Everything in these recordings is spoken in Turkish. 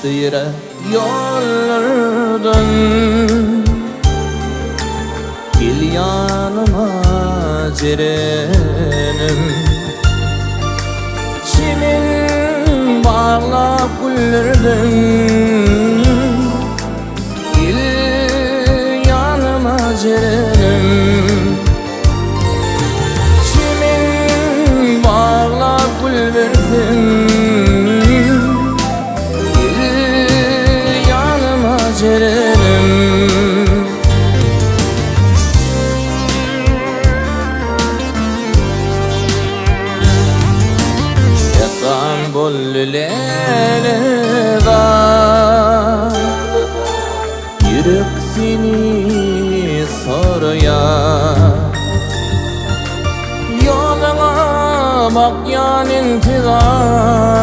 yere yollardan. Gel yanıma cerenim, çimin bağlap güllerden. Gel yanıma cerenim, çimin bağlap güllerden. Gel yanıma cerenim. Bolleleda yürek seni soruyor, yoluna bak yanın tığar.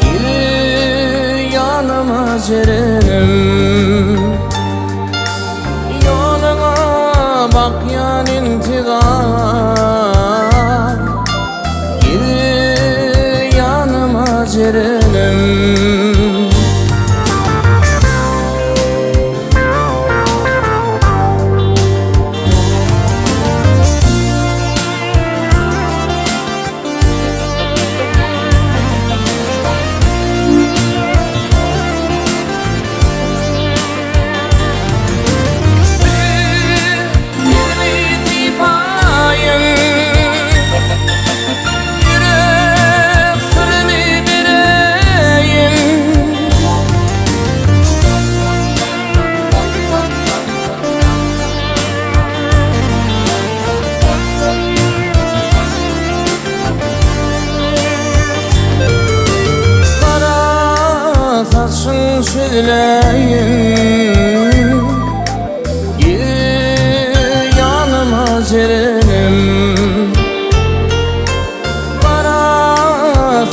Gel yanıma cerenim, yoluna bak yanın tığar. Gel yanıma cerenim. Saçın söyleyin, gel yanıma cerenim. Bana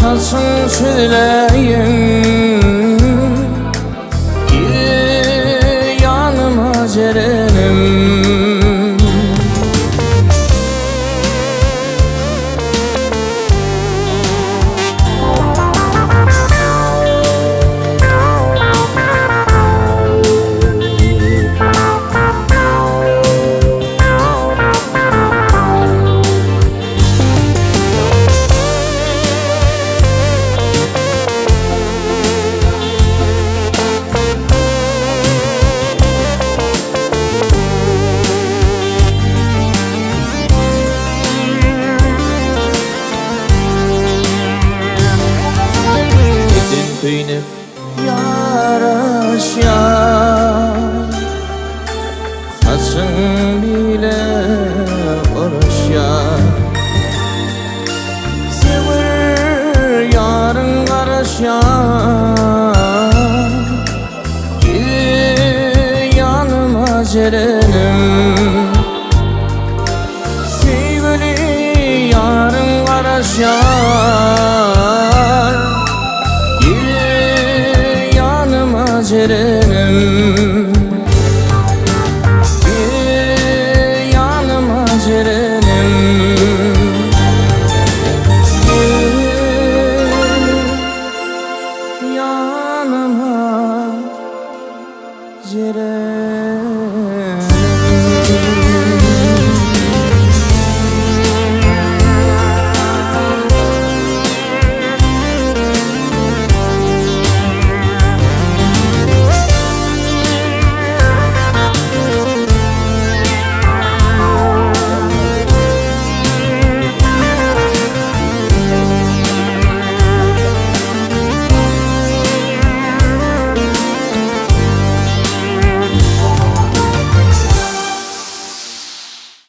saçın söyleyin, gel yanıma cerenim. Kıynıp yaraşar, saçın bile uğraşar. Sevir yarın karışar. Gel yanıma cerenim, sevgili yarın karışar. Gel yanıma cerenim.